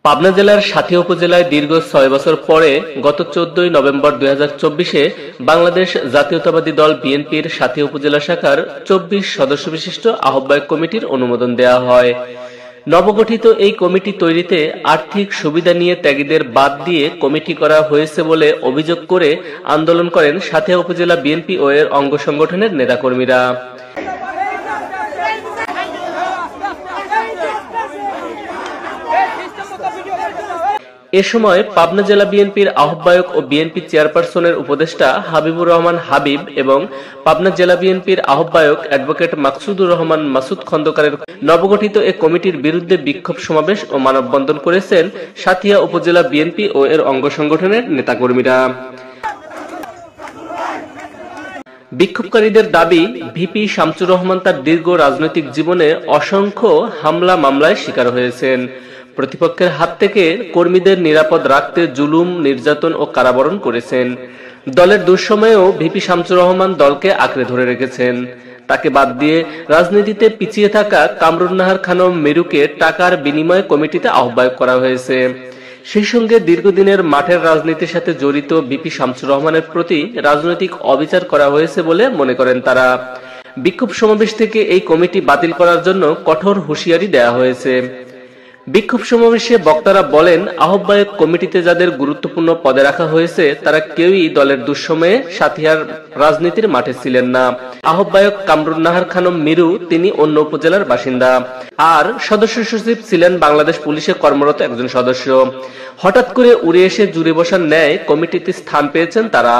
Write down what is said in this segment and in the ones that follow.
পাবনা জেলার সাথী উপজেলায় দীর্ঘ ৬ বছর পরে গত ১৪ নভেম্বর ২০২৪-এ বাংলাদেশ জাতীয়তাবাদী দল বিএনপির সাথী উপজেলা শাখার ২৪ সদস্য বিশিষ্ট আহ্বায়ক কমিটির অনুমোদন দেওয়া হয়। নবগঠিত এই কমিটি তৈরিতে আর্থিক সুবিধা নিয়ে ত্যাগীদের বাদ দিয়ে কমিটি করা হয়েছে বলে অভিযোগ করে আন্দোলন করেন সাথী উপজেলা বিএনপি ও এর অঙ্গ সংগঠনের নেতাকর্মীরা। এ সময় পাবনা জেলা বিএনপির আহ্বায়ক ও বিএনপি চেয়ারপারসনের উপদেষ্টা হাবিবুর রহমান হাবিব এবং পাবনা জেলা বিএনপির আহ্বায়ক অ্যাডভোকেট মাকসুদুর রহমান মাসুদ খন্দকারের নবগঠিত এ কমিটির বিরুদ্ধে বিক্ষোভ সমাবেশ ও মানববন্ধন করেছেন সাথিয়া উপজেলা বিএনপি ও এর অঙ্গ সংগঠনের নেতাকর্মীরা। বিক্ষোভকারীদের দাবি, ভিপি শামসুর রহমান তার দীর্ঘ রাজনৈতিক জীবনে অসংখ্য হামলা মামলায় শিকার হয়েছেন। প্রতিপক্ষের হাত থেকে কর্মীদের নিরাপদ রাখতে জুলুম, নির্যাতন ও কারাবরণ করেছেন। দলের দুঃসময়েও ভিপি শামসুর রহমান দলকে আঁকড়ে ধরে রেখেছেন। তাকে বাদ দিয়ে রাজনীতিতে পিছিয়ে থাকা কামরুন নাহার খানম মেরুকে টাকার বিনিময়ে কমিটিতে আহ্বায়ক করা হয়েছে। সেই সঙ্গে দীর্ঘদিনের মাঠের রাজনীতির সাথে জড়িত ভিপি শামসুর রহমানের প্রতি রাজনৈতিক অবিচার করা হয়েছে বলে মনে করেন তারা। বিক্ষোভ সমাবেশ থেকে এই কমিটি বাতিল করার জন্য কঠোর হুঁশিয়ারি দেওয়া হয়েছে। বিক্ষোভ সমাবেশে বক্তারা বলেন, আহ্বায়ক কমিটিতে যাদের গুরুত্বপূর্ণ পদে রাখা হয়েছে তারা কেউই দলের দুঃসময়ে সাথিয়ার রাজনীতির মাঠে ছিলেন না। আহ্বায়ক কামরুন নাহার খানম মিরু, তিনি অন্য উপজেলার বাসিন্দা, আর সদস্য সচিব ছিলেন বাংলাদেশ পুলিশে কর্মরত একজন সদস্য। হঠাৎ করে উড়ে এসে জুড়ে বসার ন্যায় কমিটিতে স্থান পেয়েছেন তারা।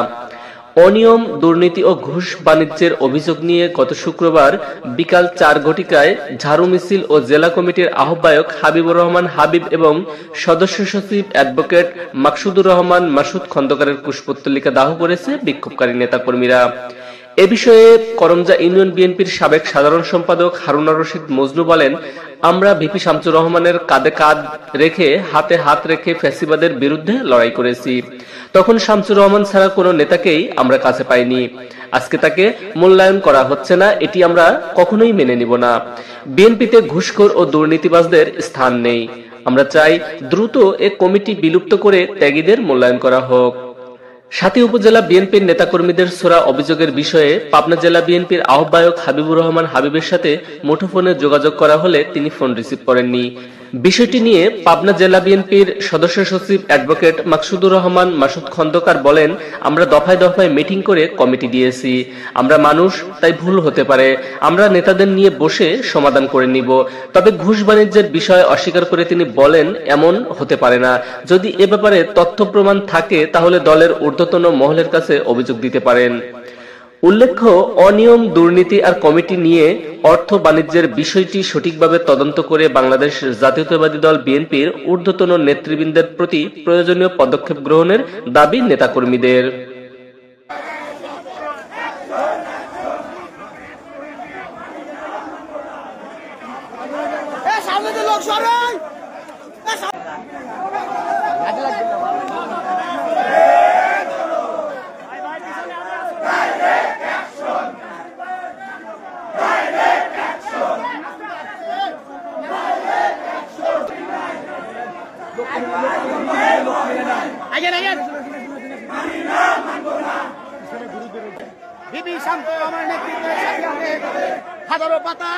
অনিয়ম, দুর্নীতি ও ঘুষ বাণিজ্যের অভিযোগ নিয়ে গত শুক্রবার বিকাল ৪ ঘটিকায় ঝাড়ু মিছিল ও জেলা কমিটির আহ্বায়ক হাবিবুর রহমান হাবিব এবং সদস্য সচিব অ্যাডভোকেট মাকসুদুর রহমান মাসুদ খন্দকারের পুষ্পোত্তলিকা দাহ করেছে বিক্ষোভকারী নেতাকর্মীরা। এ বিষয়ে করমজা ইউনিয়ন বিএনপির সাবেক সাধারণ সম্পাদক হারুনা রশিদ মজনু বলেন, আমরা ভিপি শামসুর রহমানের কাঁধে কাঁধ রেখে হাতে হাত রেখে ফ্যাসিবাদের বিরুদ্ধে লড়াই করেছি। তখন শামসুর রহমান ছাড়া কোনো নেতাকেই আমরা কাছে পাইনি। আজকে তাকে মূল্যায়ন করা হচ্ছে না, এটি আমরা কখনোই মেনে নিব না। বিএনপিতে ঘুষখোর ও দুর্নীতিবাজদের স্থান নেই। আমরা চাই দ্রুত এ কমিটি বিলুপ্ত করে ত্যাগীদের মূল্যায়ন করা হোক। সাথী উপজেলা বিএনপির নেতাকর্মীদের ছোড়া অভিযোগের বিষয়ে পাবনা জেলা বিএনপির আহ্বায়ক হাবিবুর রহমান হাবিবের সাথে মুঠোফোনে যোগাযোগ করা হলে তিনি ফোন রিসিভ করেননি। বিষয়টি নিয়ে পাবনা জেলা বিএনপির সদস্য সচিব অ্যাডভোকেট মাকসুদুর রহমান মাসুদ খন্দকার বলেন, আমরা দফায় দফায় মিটিং করে কমিটি দিয়েছি। আমরা মানুষ, তাই ভুল হতে পারে। আমরা নেতাদের নিয়ে বসে সমাধান করে নিব। তবে ঘুষ বাণিজ্যের বিষয় অস্বীকার করে তিনি বলেন, এমন হতে পারে না। যদি এ ব্যাপারে তথ্য প্রমাণ থাকে তাহলে দলের ঊর্ধ্বতন মহলের কাছে অভিযোগ দিতে পারেন। উল্লেখ্য, অনিয়ম, দুর্নীতি আর কমিটি নিয়ে অর্থ বাণিজ্যের বিষয়টি সঠিকভাবে তদন্ত করে বাংলাদেশ জাতীয়তাবাদী দল বিএনপির ঊর্ধ্বতন নেতৃবৃন্দের প্রতি প্রয়োজনীয় পদক্ষেপ গ্রহণের দাবি নেতাকর্মীদের। ভিপি শামসুর রহমানের নেতৃত্বে হাজারো পাতা